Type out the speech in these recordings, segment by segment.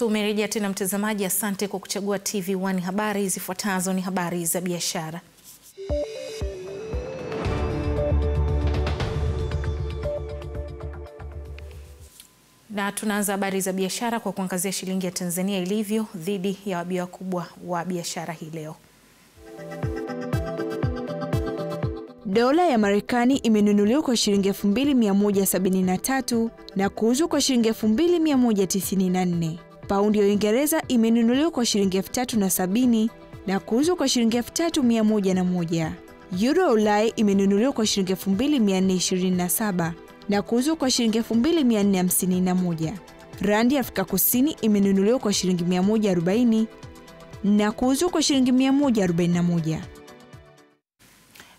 Tumerejea tena mtazamaji, asante kwa kuchagua TV1 habari. Zifuatazo ni habari za biashara. Na tunaanza habari za biashara kwa kuangazia shilingi ya Tanzania ilivyo dhidi ya wabia wakubwa wa biashara hii leo. Dola ya Marekani imenunuliwa kwa shilingi 2173 na kuuzwa kwa shilingi 2194. Paundi ya Uingereza imenunuliwa kwa shilingi 3070 na kuuzwa kwa shilingi 3101. Euro ya Ulaya imenunuliwa kwa shilingi 2427 na kuuzwa kwa shilingi 2451. Randi ya Afrika Kusini imenunuliwa kwa shilingi 140 na kuuzwa kwa shilingi 141.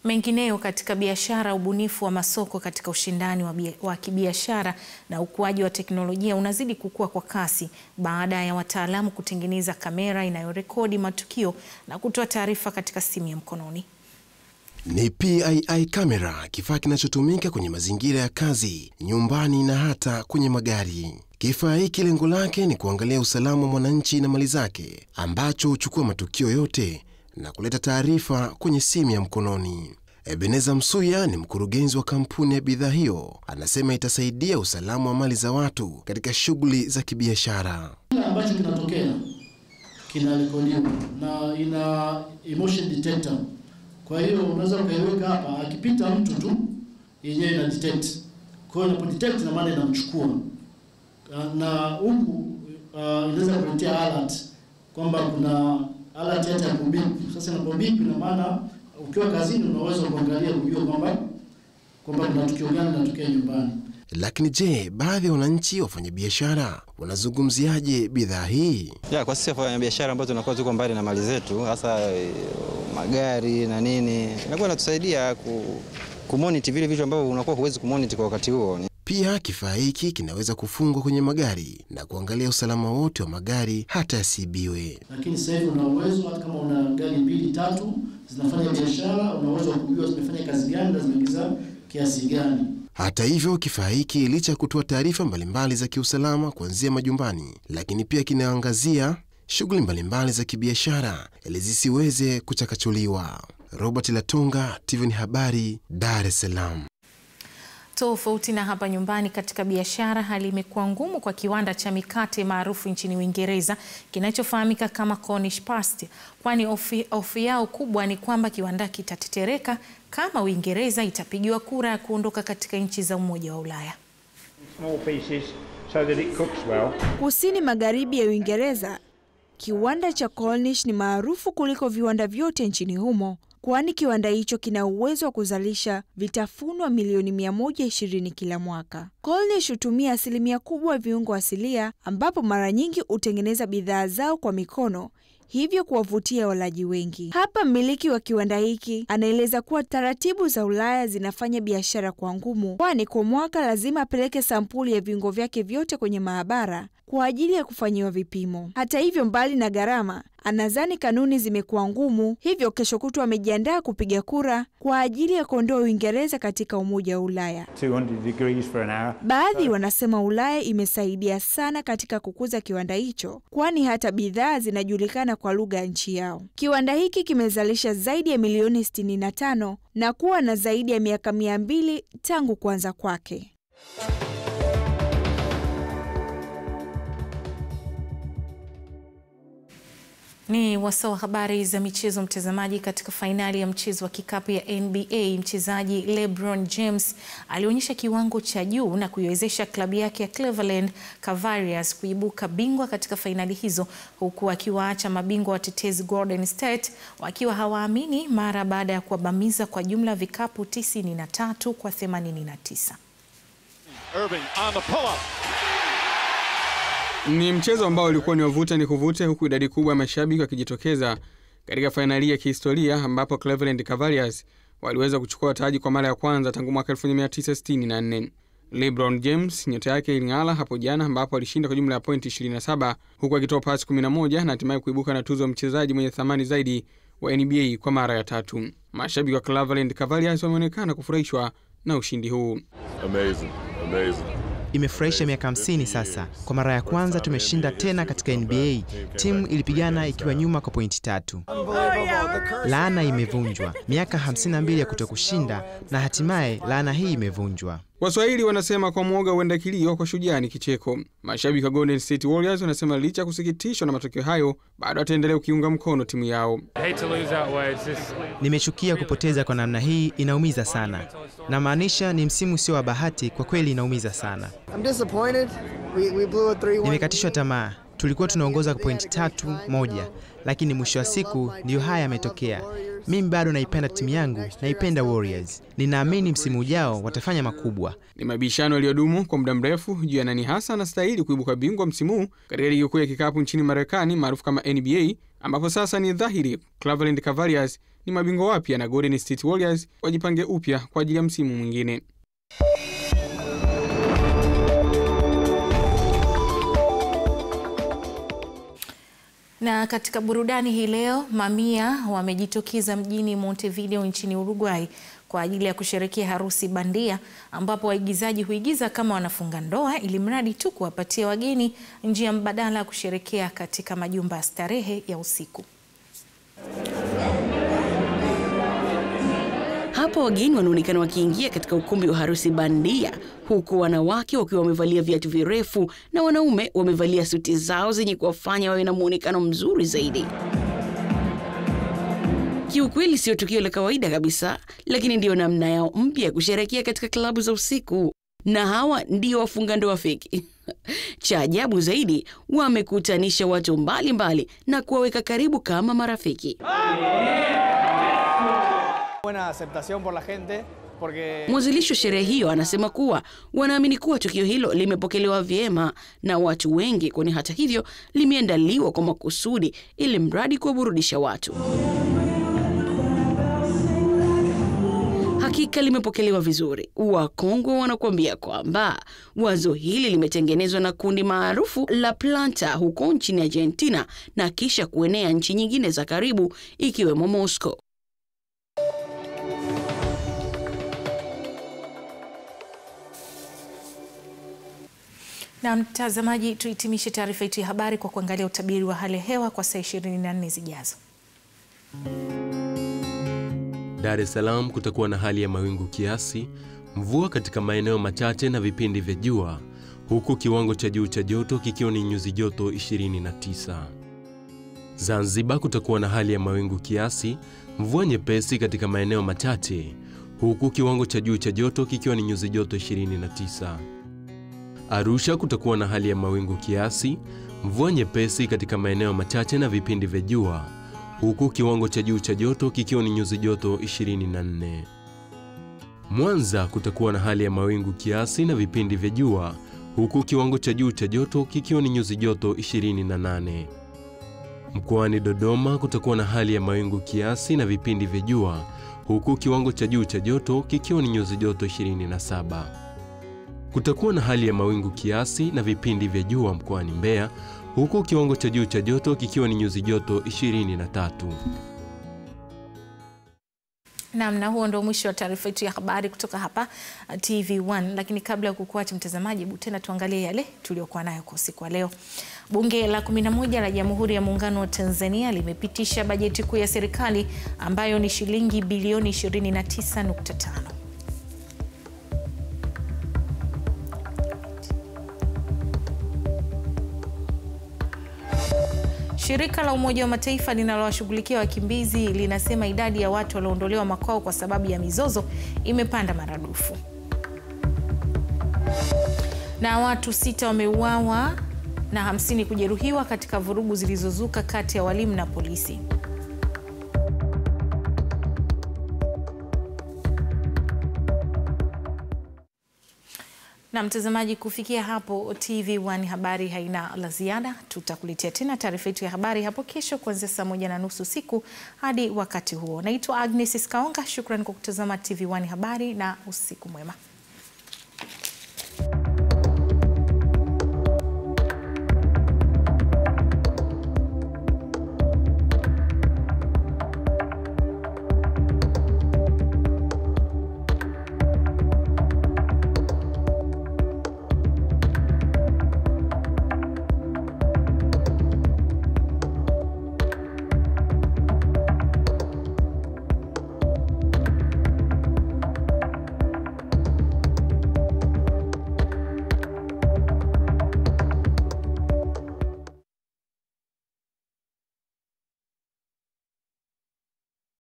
Mengineyo katika biashara, ubunifu wa masoko katika ushindani wa kibiashara na ukuaji wa teknolojia unazidi kukua kwa kasi baada ya wataalamu kutengeneza kamera inayorekodi matukio na kutoa taarifa katika simu ya mkononi. Ni PII kamera, kifaa kinachotumika kwenye mazingira ya kazi, nyumbani na hata kwenye magari. Kifaa hiki lengo lake ni kuangalia usalama wa mwananchi na mali zake, ambacho huchukua matukio yote na kuleta taarifa kwenye simu ya mkononi. Ebeneza Msuya ni mkurugenzi wa kampuni ya bidhaa hiyo. Anasema itasaidia usalama wa mali za watu katika shughuli za kibiashara. Kile ambacho kinatokea kinarekodiwa na ina emotion detector. Kwa hiyo unaweza ukaiweka hapa, akipita mtu tu yenyewe ina detect. Kwa hiyo inapo detect na maana inamchukua. Na huku inaweza kuletea alert kwamba kuna alert ya kubipu. Sasa inapobipu ina maana ukiwa kazini unaweza kuangalia kujua kwamba kuna tukio gani linatokea nyumbani. Lakini je, baadhi ya wananchi wafanya biashara wanazungumziaje bidhaa hii? Kwa sisi wafanya biashara ambao tunakuwa tuko mbali na mali zetu, hasa magari na nini, inakuwa inatusaidia kumonitor vile vitu ambavyo unakuwa huwezi kumonitor kwa wakati huo. Pia kifaa hiki kinaweza kufungwa kwenye magari na kuangalia usalama wote wa magari hata yasiibiwe. Lakini sasa hivi una uwezo, hata kama una gari 2-3 zinafanya biashara, una uwezo kujua zimefanya kazi gani na zimeingiza kiasi gani. Hata hivyo, kifaa hiki licha kutoa taarifa mbalimbali za kiusalama kuanzia majumbani, lakini pia kinaangazia shughuli mbalimbali za kibiashara ili zisiweze kuchakachuliwa. Robert Latonga, TV1 habari, Dar es Salaam. Tofauti na hapa nyumbani, katika biashara hali imekuwa ngumu kwa kiwanda cha mikate maarufu nchini Uingereza kinachofahamika kama Cornish Pasty, kwani hofu yao kubwa ni kwamba kiwanda kitatetereka kama Uingereza itapigiwa kura ya kuondoka katika nchi za Umoja wa Ulaya. Kusini magharibi ya Uingereza, kiwanda cha Cornish ni maarufu kuliko viwanda vyote nchini humo, kwani kiwanda hicho kina uwezo wa kuzalisha vitafunwa milioni 120 kila mwaka. Cornish hutumia asilimia kubwa viungo asilia, ambapo mara nyingi hutengeneza bidhaa zao kwa mikono, hivyo kuwavutia walaji wengi. Hapa mmiliki wa kiwanda hiki anaeleza kuwa taratibu za Ulaya zinafanya biashara kwa ngumu, kwani kwa mwaka lazima apeleke sampuli ya viungo vyake vyote kwenye maabara kwa ajili ya kufanyiwa vipimo. Hata hivyo, mbali na gharama, anadhani kanuni zimekuwa ngumu, hivyo kesho kutwa amejiandaa kupiga kura kwa ajili ya kuondoa Uingereza katika Umoja wa Ulaya. 200 degrees for an hour. Baadhi wanasema Ulaya imesaidia sana katika kukuza kiwanda hicho, kwani hata bidhaa zinajulikana kwa lugha ya nchi yao. Kiwanda hiki kimezalisha zaidi ya milioni 65 na kuwa na zaidi ya miaka 200 tangu kuanza kwake. Ni wasawa habari za michezo mtazamaji. Katika fainali ya mchezo wa kikapu ya NBA, mchezaji LeBron James alionyesha kiwango cha juu na kuiwezesha klabu yake ya Cleveland Cavaliers kuibuka bingwa katika fainali hizo, huku akiwaacha mabingwa watetezi Golden State wakiwa hawaamini mara baada ya kuwabamiza kwa jumla vikapu 93 kwa 89. Irving on the pull-up. Ni mchezo ambao ulikuwa ni wavuta ni kuvute, huku idadi kubwa ya mashabiki wakijitokeza katika fainali ya kihistoria ambapo Cleveland Cavaliers waliweza kuchukua taji kwa mara ya kwanza tangu mwaka 1964. LeBron James nyota yake iling'ala hapo jana ambapo alishinda kwa jumla ya pointi 27 huku akitoa pasi 11 na hatimaye kuibuka na tuzo ya mchezaji mwenye thamani zaidi wa NBA kwa mara ya 3. Mashabiki wa Cleveland Cavaliers wameonekana kufurahishwa na ushindi huu. Amazing. imefurahisha miaka 50 sasa. Kwa mara ya kwanza tumeshinda tena katika NBA. Timu ilipigana ikiwa nyuma kwa pointi 3. Laana imevunjwa. Miaka 52 ya kutokushinda na hatimaye laana hii imevunjwa. Waswahili wanasema kwa mwoga huenda kilio, kwa shujaa ni kicheko. Mashabiki wa Golden State Warriors wanasema licha kusikitishwa na matokeo hayo, bado wataendelea kuiunga mkono timu yao. Nimechukia kupoteza kwa namna hii, inaumiza sana. Na maanisha ni msimu sio wa bahati, kwa kweli inaumiza sana. Nimekatishwa tamaa. Tulikuwa tunaongoza kwa pointi 3-1, lakini mwisho wa siku ndio haya yametokea. Mimi bado naipenda timu yangu, naipenda Warriors. Ninaamini msimu ujao watafanya makubwa. Ni mabishano yaliyodumu kwa muda mrefu juu ya nani hasa anastahili kuibuka bingwa msimu katika ligi kuu ya kikapu nchini Marekani maarufu kama NBA, ambapo sasa ni dhahiri Cleveland Cavaliers ni mabingwa wapya na Golden State Warriors wajipange upya kwa ajili ya msimu mwingine. Na katika burudani hii leo, mamia wamejitokeza mjini Montevideo nchini Uruguay kwa ajili ya kusherehekea harusi bandia, ambapo waigizaji huigiza kama wanafunga ndoa ili mradi tu kuwapatia wageni njia mbadala ya kusherehekea katika majumba ya starehe ya usiku. Hapo wageni wanaonekana wakiingia katika ukumbi wa harusi bandia, huku wanawake wakiwa wamevalia viatu virefu na wanaume wamevalia suti zao zenye kuwafanya wawe na muonekano mzuri zaidi. Kiukweli sio tukio la kawaida kabisa, lakini ndio namna yao mpya ya kusherehekea katika klabu za usiku. Na hawa ndio wafunga ndoa feki. Cha ajabu zaidi, wamekutanisha watu mbalimbali na kuwaweka karibu kama marafiki. Mwanzilishi wa sherehe hiyo anasema kuwa wanaamini kuwa tukio hilo limepokelewa vyema na watu wengi, kwani hata hivyo limeandaliwa kwa makusudi ili mradi kuwaburudisha watu. Hakika limepokelewa vizuri. Wakongwe wanakuambia kwamba wazo hili limetengenezwa na kundi maarufu la Planta huko nchini Argentina na kisha kuenea nchi nyingine za karibu ikiwemo Moscow. Na mtazamaji, tuhitimishe taarifa yetu ya habari kwa kuangalia utabiri wa hali ya hewa kwa saa 24 zijazo. Dar es Salaam kutakuwa na hali ya mawingu kiasi, mvua katika maeneo machache na vipindi vya jua, huku kiwango cha juu cha joto kikiwa ni nyuzi joto 29. Zanzibar kutakuwa na hali ya mawingu kiasi, mvua nyepesi katika maeneo machache, huku kiwango cha juu cha joto kikiwa ni nyuzi joto 29. Arusha kutakuwa na hali ya mawingu kiasi, mvua nyepesi katika maeneo machache na vipindi vya jua, huku kiwango cha juu cha joto kikiwa ni nyuzi joto 24. Mwanza kutakuwa na hali ya mawingu kiasi na vipindi vya jua, huku kiwango cha juu cha joto kikiwa ni nyuzi joto 28. Mkoani Dodoma kutakuwa na hali ya mawingu kiasi na vipindi vya jua, huku kiwango cha juu cha joto kikiwa ni nyuzi joto 27. Kutakuwa na hali ya mawingu kiasi na vipindi vya jua mkoani Mbeya, huku kiwango cha juu cha joto kikiwa ni nyuzi joto 23. Na huo ndio mwisho wa taarifa yetu ya habari kutoka hapa TV1. Lakini kabla ya kukuacha mtazamaji, tena tuangalie yale tuliokuwa nayo kwa usiku wa leo. Bunge la 11 la Jamhuri ya Muungano wa Tanzania limepitisha bajeti kuu ya serikali ambayo ni shilingi bilioni 29.5. Shirika la Umoja wa Mataifa linalowashughulikia wakimbizi linasema idadi ya watu walioondolewa makwao kwa sababu ya mizozo imepanda maradufu. Na watu 6 wameuawa na 50 kujeruhiwa katika vurugu zilizozuka kati ya walimu na polisi. Na mtazamaji, kufikia hapo TV1 habari haina la ziada. Tutakuletea tena taarifa yetu ya habari hapo kesho kuanzia saa 1:30 usiku hadi wakati huo. Naitwa Agnes Iskaonga, shukrani kwa kutazama TV1 habari na usiku mwema.